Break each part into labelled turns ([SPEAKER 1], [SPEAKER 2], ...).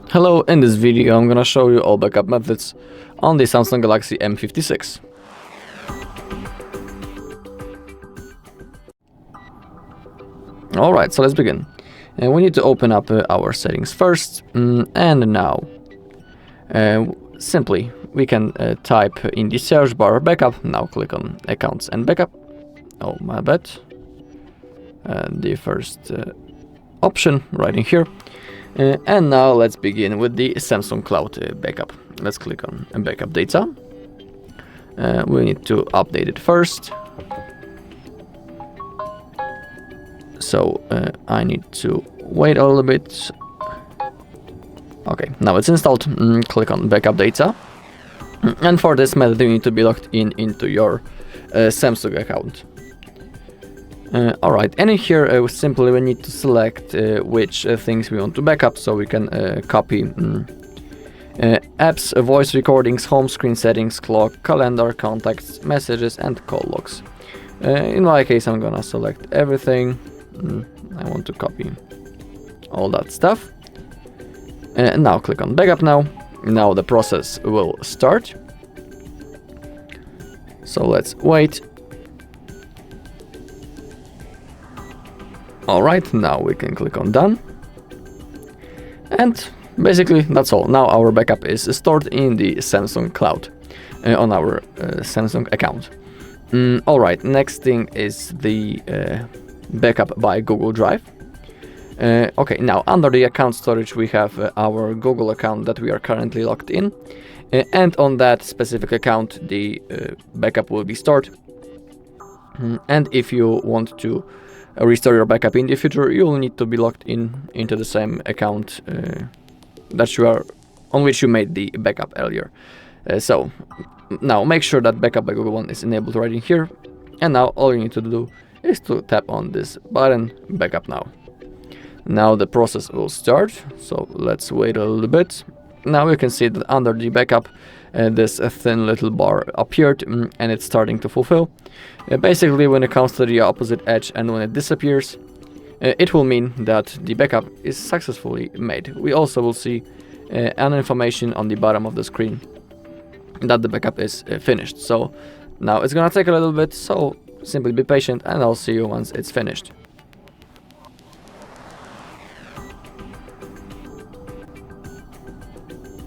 [SPEAKER 1] Hello, in this video I'm gonna show you all backup methods on the Samsung Galaxy M56. Alright, so let's begin. We need to open up our settings first, and now simply we can type in the search bar backup. Now click on accounts and backup. Oh, my bad. The first option right in here. And now let's begin with the Samsung Cloud backup. Let's click on backup data. We need to update it first. So I need to wait a little bit. Okay, now it's installed. Click on backup data. And for this method you need to be logged into your Samsung account. Alright, and in here simply we need to select which things we want to backup, so we can copy apps, voice recordings, home screen settings, clock, calendar, contacts, messages and call logs. In my case I'm gonna select everything. I want to copy all that stuff. And now click on backup now. Now the process will start. So let's wait. Alright, now we can click on done. And basically that's all. Now our backup is stored in the Samsung Cloud on our Samsung account. Alright, next thing is the backup by Google Drive. Okay, now under the account storage we have our Google account that we are currently logged in. And on that specific account the backup will be stored. And if you want to restore your backup in the future, you will need to be logged into the same account on which you made the backup earlier. So now make sure that backup by Google One is enabled right in here. And now all you need to do is to tap on this button, backup now. Now the process will start, so let's wait a little bit. Now you can see that under the backup this thin little bar appeared and it's starting to fulfill. Basically when it comes to the opposite edge and when it disappears, it will mean that the backup is successfully made. We also will see an information on the bottom of the screen that the backup is finished. So now it's gonna take a little bit, so simply be patient and I'll see you once it's finished.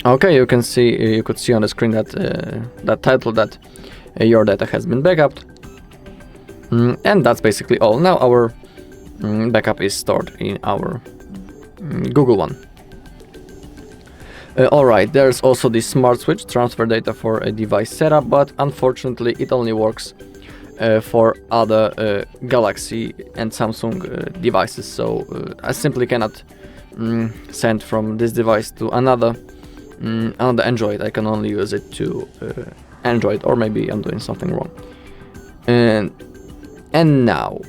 [SPEAKER 1] Okay, you could see on the screen that that title that your data has been backupped. And that's basically all. Now our backup is stored in our Google One. Alright, there's also the smart switch, transfer data for a device setup, but unfortunately it only works for other Galaxy and Samsung devices, so I simply cannot send from this device to another Android. I can only use it to Android, or maybe I'm doing something wrong. And now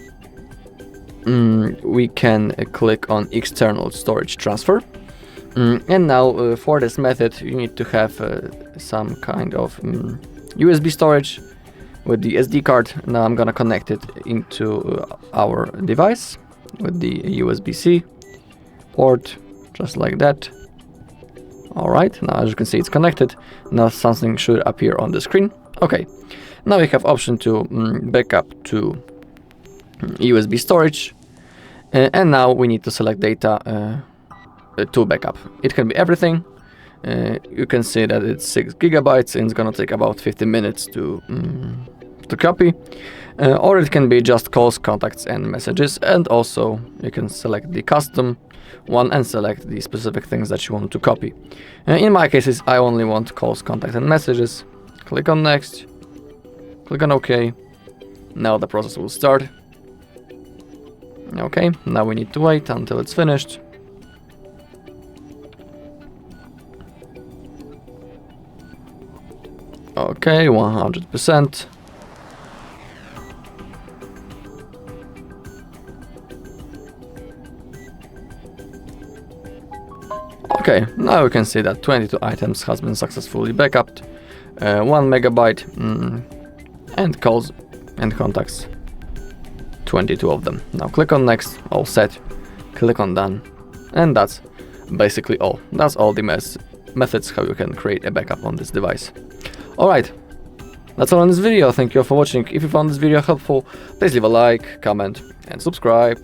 [SPEAKER 1] we can click on external storage transfer. And now for this method you need to have some kind of USB storage with the SD card. Now I'm gonna connect it into our device with the USB-C port, just like that. Alright, now as you can see it's connected. Now something should appear on the screen. Okay, now we have option to backup to USB storage. And now we need to select data to backup. It can be everything. You can see that it's 6 gigabytes and it's gonna take about 15 minutes to copy. Or it can be just calls, contacts and messages, and also you can select the custom one and select the specific things that you want to copy. In my cases I only want calls, contacts and messages. Click on next, click on OK. Now the process will start. Okay, now we need to wait until it's finished. Okay, 100%. Okay, now you can see that 22 items has been successfully backupped, 1 megabyte, and calls and contacts, 22 of them. Now click on next, all set, click on done, and that's basically all. That's all the methods how you can create a backup on this device. Alright, that's all in this video. Thank you all for watching. If you found this video helpful, please leave a like, comment and subscribe.